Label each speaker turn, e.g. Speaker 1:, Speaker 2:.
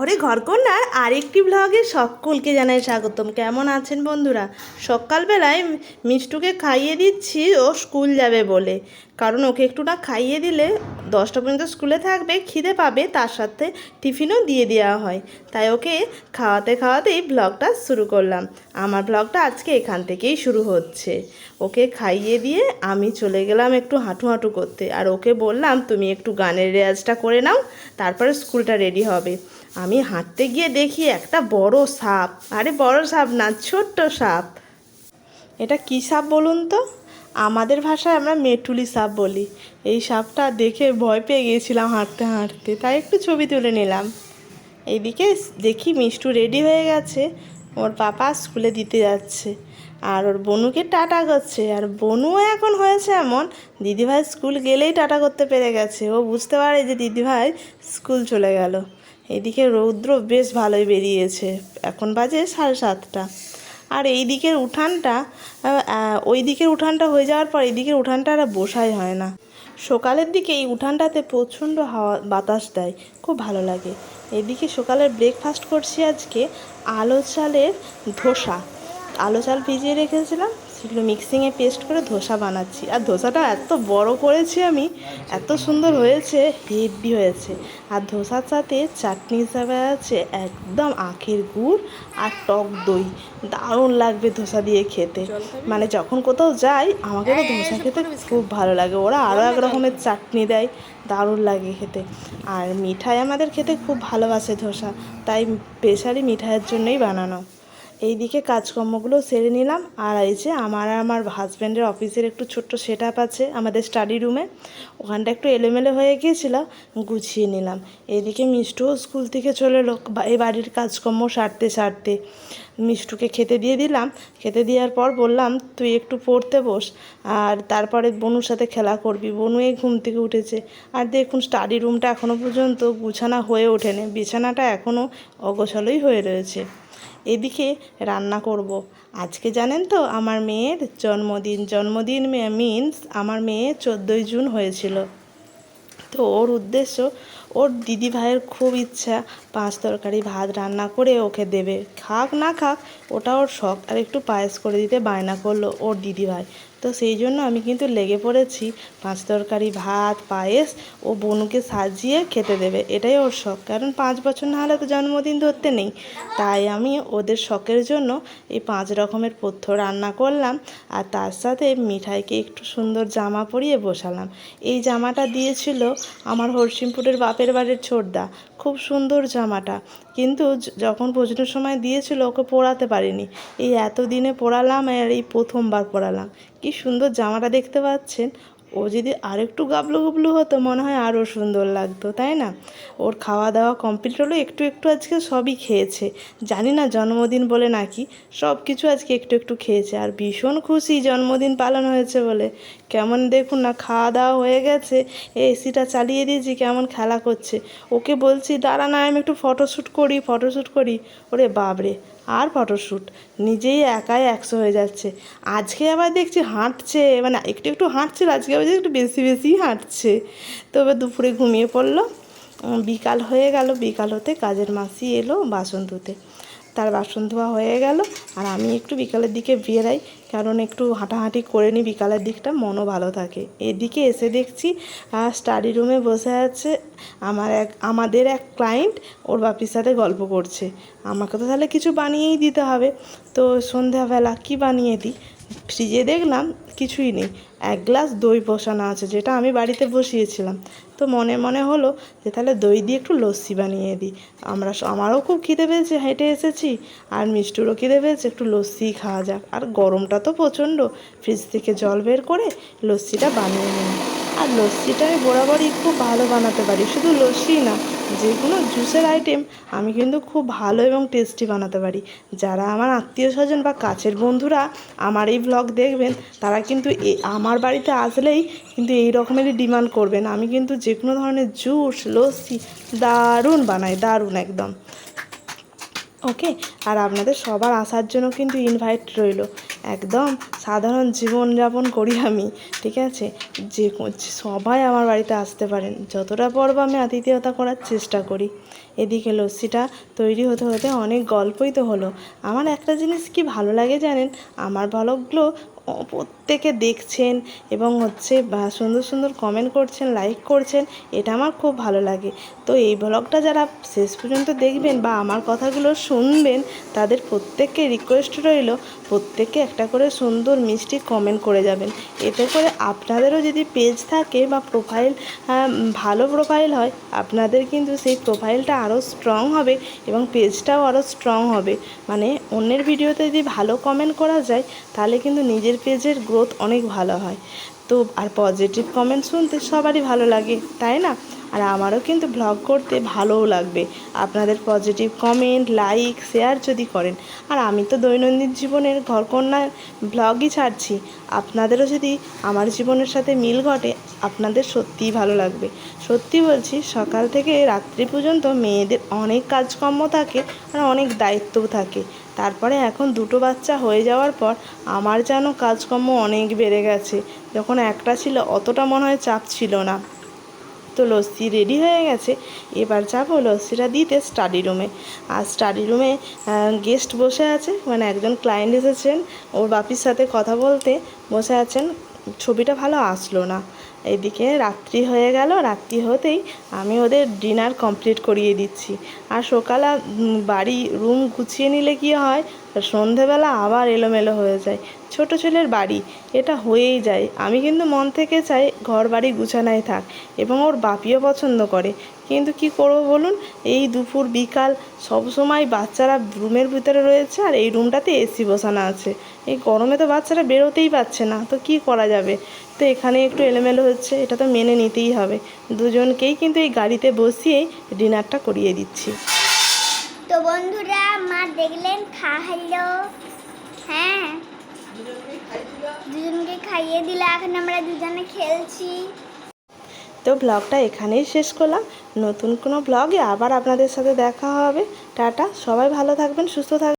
Speaker 1: শহরে ঘরকন্যার আরেকটি ব্লগে সকলকে জানাই স্বাগতম। কেমন আছেন বন্ধুরা? সকালবেলায় মিষ্টুকে খাইয়ে দিচ্ছি, ও স্কুল যাবে বলে। কারণ ওকে একটু না খাইয়ে দিলে 10টা পর্যন্ত স্কুলে থাকবে, খিদে পাবে, তার সাথে টিফিনও দিয়ে দেওয়া হয়। তাই ওকে খাওয়াতে খাওয়াতেই ব্লগটা শুরু করলাম। আমার ব্লগটা আজকে এখান থেকেই শুরু হচ্ছে। ওকে খাইয়ে দিয়ে আমি চলে গেলাম একটু হাঁটু হাঁটু করতে, আর ওকে বললাম তুমি একটু গানের রেয়াজটা করে নাও, তারপরে স্কুলটা রেডি হবে। আমি হাঁটতে গিয়ে দেখি একটা বড় সাপ। আরে বড় সাপ না, ছোট্ট সাপ। এটা কী সাপ বলুন তো? আমাদের ভাষায় আমরা মেটুলি সাপ বলি। এই সাপটা দেখে ভয় পেয়ে গিয়েছিলাম হাঁটতে হাঁটতে, তাই একটু ছবি তুলে নিলাম। এইদিকে দেখি মিষ্টু রেডি হয়ে গেছে, ওর পাপা স্কুলে দিতে যাচ্ছে, আর ওর বনুকে টাটা করছে। আর বনুও এখন হয়েছে এমন, দিদিভাই স্কুল গেলেই টাটা করতে পেরে গেছে। ও বুঝতে পারে যে দিদিভাই স্কুল চলে গেল। এইদিকে রৌদ্র বেশ ভালোই বেরিয়েছে, এখন বাজে 7:30। আর এই দিকের উঠানটা, ওই দিকের উঠানটা হয়ে যাওয়ার পর এই দিকের উঠানটা আর বসাই হয় না। সকালের দিকে এই উঠানটাতে প্রচণ্ড হাওয়া বাতাস দেয়, খুব ভালো লাগে। এদিকে সকালের ব্রেকফাস্ট করছি আজকে আলো চালের ধোসা। আলো চাল ভিজিয়ে রেখেছিলাম, সেগুলো মিক্সিংয়ে পেস্ট করে ধোসা বানাচ্ছি। আর ধোসাটা এত বড় করেছি আমি, এত সুন্দর হয়েছে, হেভি হয়েছে। আর ধোসার সাথে চাটনি হিসাবে আছে একদম আখের গুড় আর টক দই। দারুণ লাগবে ধোসা দিয়ে খেতে। মানে যখন কোথাও যাই আমাকে তো ধোসা খেতে খুব ভালো লাগে। ওরা আরও এক রকমের চাটনি দেয়, দারুণ লাগে খেতে। আর মিঠাই আমাদের খেতে খুব ভালোবাসে ধোসা, তাই স্পেশালি মিঠাইয়ের জন্যই বানানো। এইদিকে কাজকর্মগুলো সেরে নিলাম। আর এই যে আমার হাজব্যান্ডের অফিসের একটু ছোট্ট সেট আপ আছে আমাদের স্টাডি রুমে, ওখানটা একটু এলোমেলো হয়ে গিয়েছিল, গুছিয়ে নিলাম। এইদিকে মিষ্টুও স্কুল থেকে চলে এলো, এই বাড়ির কাজকর্ম সারতে সারতে। মিষ্টুকে খেতে দিয়ে দিলাম, খেতে দেওয়ার পর বললাম তুই একটু পড়তে বস, আর তারপরে বনুর সাথে খেলা করবি। বনু এই ঘুম থেকে উঠেছে। আর দেখুন স্টাডি রুমটা এখনও পর্যন্ত গুছানো হয়ে ওঠেনি, বিছানাটা এখনও অগোছালোই হয়ে রয়েছে। এদিকে রান্না করব। আজকে জানেন তো আমার মেয়ের জন্মদিন মিন্স আমার মেয়ে 14ই জুন হয়েছিল। তো ওর উদ্দেশ্য, ওর দিদি ভাইয়ের খুব ইচ্ছা 5 তরকারি ভাত রান্না করে ওকে দেবে। খাক না খাক ওটা ওর শখ। আর একটু পায়েস করে দিতে বায়না করলো ওর দিদি ভাই। তো সেই জন্য আমি কিন্তু লেগে পড়েছি 5 তরকারি ভাত পায়েস ও বনুকে সাজিয়ে খেতে দেবে, এটাই ওর শখ। কারণ 5 বছর না হলে তো জন্মদিন ধরতে নেই। তাই আমি ওদের শখের জন্য এই 5 রকমের পথ্য রান্না করলাম। আর তার সাথে মিঠাইকে একটু সুন্দর জামা পরিয়ে বসালাম। এই জামাটা দিয়েছিল আমার হরসিমপুরের বাপের বাড়ির ছোটদা, খুব সুন্দর জামাটা। কিন্তু যখন ভোজনের সময় দিয়েছিল ওকে পরাতে পারিনি। এই এতদিনে পরালাম, আর এই প্রথমবার পরালাম। কি সুন্দর জামাটা দেখতে পাচ্ছেন। ও যদি আরেকটু গাবলু গুবলু হতো মনে হয় আরও সুন্দর লাগতো, তাই না? ওর খাওয়া দাওয়া কমপ্লিট হলো, একটু একটু আজকে সবই খেয়েছে। জানি না জন্মদিন বলে নাকি, সব কিছু আজকে একটু একটু খেয়েছে। আর ভীষণ খুশি জন্মদিন পালন হয়েছে বলে। কেমন দেখুন না, খাওয়া দাওয়া হয়ে গেছে, এসিটা চালিয়ে দিয়েছি, কেমন খেলা করছে। ওকে বলছি দাঁড়া না আমি একটু ফটোশ্যুট করি। ওরে বাবরে, আর ফটোশ্যুট, নিজেই একাই 100 হয়ে যাচ্ছে। আজকে আবার দেখছি হাঁটছে, মানে একটু একটু হাঁটছিল, আজকে আবার একটু বেশি হাঁটছে। তো এবার দুপুরে ঘুমিয়ে পড়লো। বিকাল হয়ে গেল, বিকাল হতে কাজের মাসি এলো বাসন ধুতে। তার বাসন ধোয়া হয়ে গেল। আর আমি একটু বিকালের দিকে বেরাই, কারণ একটু হাঁটাহাঁটি করে নিই, বিকালের দিকটা মনও ভালো থাকে। এদিকে এসে দেখছি স্টাডি রুমে বসে আছে আমাদের এক ক্লায়েন্ট, ওর বাপির সাথে গল্প করছে। আমাকে তো তাহলে কিছু বানিয়েই দিতে হবে। তো সন্ধ্যাবেলা কি বানিয়ে দিই, ফ্রিজে দেখলাম কিছুই নেই, 1 গ্লাস দই বসানো আছে, যেটা আমি বাড়িতে বসিয়েছিলাম। তো মনে মনে হলো যে তাহলে দই দিয়ে একটু লস্যি বানিয়ে দিই। আমারও খুব খিদে পেয়েছে, হেঁটে এসেছি, আর মিষ্টুরও খিদে পেয়েছে, একটু লস্যি খাওয়া যাক। আর গরমটা তো প্রচণ্ড, ফ্রিজ থেকে জল বের করে লস্যিটা বানিয়ে নিলাম। আর লস্যিটা আমি বরাবরই খুব ভালো বানাতে পারি, শুধু লস্যি না, যে কোনো জুসের আইটেম আমি কিন্তু খুব ভালো এবং টেস্টি বানাতে পারি। যারা আমার আত্মীয় স্বজন বা কাছের বন্ধুরা আমার এই ব্লগ দেখবেন, তারা কিন্তু আমার বাড়িতে আসলেই কিন্তু এই রকমেরই ডিমান্ড করবেন। আমি কিন্তু যে কোনো ধরনের জুস লস্যি দারুণ বানাই, দারুণ একদম। ওকে, আর আপনাদের সবার আসার জন্য কিন্তু ইনভাইট রইল। একদম সাধারণ জীবনযাপন করি আমি, ঠিক আছে? যে সবাই আমার বাড়িতে আসতে পারেন, যতটা পারবো আমি আতিথেয়তা করার চেষ্টা করি। এদিকে লস্যিটা তৈরি হতে হতে অনেক গল্পই তো হলো। আমার একটা জিনিস কি ভালো লাগে জানেন, আমার ব্লগগুলো প্রত্যেকে দেখছেন এবং সুন্দর সুন্দর কমেন্ট করছেন, লাইক করছেন, এটা আমার খুব ভালো লাগে। তো এই ব্লগটা যারা শেষ পর্যন্ত দেখবেন বা আমার কথাগুলো শুনবেন, তাদের প্রত্যেককে রিকোয়েস্ট রইল প্রত্যেককে একটা করে সুন্দর মিষ্টি কমেন্ট করে যাবেন। এতে করে আপনাদেরও যদি পেজ থাকে বা প্রোফাইল, ভালো প্রোফাইল হয়, আপনাদের কিন্তু সেই প্রোফাইলটা আরও স্ট্রং হবে এবং পেজটাও আরও স্ট্রং হবে। মানে অন্যের ভিডিওতে যদি ভালো কমেন্ট করা যায়, তাহলে কিন্তু নিজের পেজের গ্রোথ অনেক ভালো হয়। তো আর পজিটিভ কমেন্ট শুনতে সবারই ভালো লাগে, তাই না? আর আমারও কিন্তু ব্লগ করতে ভালোও লাগবে আপনাদের পজিটিভ কমেন্ট, লাইক, শেয়ার যদি করেন। আর আমি তো দৈনন্দিন জীবনের ঘরকন্যার ব্লগই ছাড়ছি, আপনাদেরও যদি আমার জীবনের সাথে মিল ঘটে, আপনাদের সত্যিই ভালো লাগবে। সত্যি বলছি, সকাল থেকে রাত্রি পর্যন্ত মেয়েদের অনেক কাজকর্ম থাকে আর অনেক দায়িত্বও থাকে। তারপরে এখন দুটো বাচ্চা হয়ে যাওয়ার পর আমার যেন কাজকর্ম অনেক বেড়ে গেছে। যখন একটা ছিল অতটা মনে হয় চাপ ছিল না। তো লস্যি রেডি হয়ে গেছে, এবার যাবো লস্যিটা দিতে স্টাডি রুমে। আর স্টাডি রুমে গেস্ট বসে আছে, মানে একজন ক্লায়েন্ট এসেছেন, ওর বাপির সাথে কথা বলতে বসে আছেন। ছবিটা ভালো আসলো না। এদিকে রাত্রি হয়ে গেল, রাত্রি হতেই আমি ওদের ডিনার কমপ্লিট করিয়ে দিচ্ছি। আর সকালে বাড়ি রুম গুছিয়ে নিলে কী হয়, সন্ধেবেলা আবার এলোমেলো হয়ে যায়। ছোট ছেলের বাড়ি, এটা হয়েই যায়। আমি কিন্তু মন থেকে চাই ঘর বাড়ি গুছানাই থাক, এবং ওর বাপিও পছন্দ করে। কিন্তু কি করব বলুন, এই দুপুর বিকাল সব সময় বাচ্চারা রুমের ভিতরে রয়েছে, আর এই রুমটাতে এসি বসানো আছে। এই গরমে তো বাচ্চারা বেরোতেই পারছে না, তো কি করা যাবে? তো এখানে একটু এলোমেলো হচ্ছে, এটা তো মেনে নিতেই হবে। দুজনকেই কিন্তু এই গাড়িতে বসিয়েই ডিনারটা করিয়ে দিচ্ছি।
Speaker 2: তো বন্ধুরা, মা দেখলেন খাইলো, হ্যাঁ দুজনকে খাইয়ে দিলা, এখন আমরা দুজনে খেলছি।
Speaker 1: তো ব্লগটা এখানেই শেষ করলাম। নতুন কোনো ব্লগে আবার আপনাদের সাথে দেখা হবে। টাটা, সবাই ভালো থাকবেন, সুস্থ থাকবেন।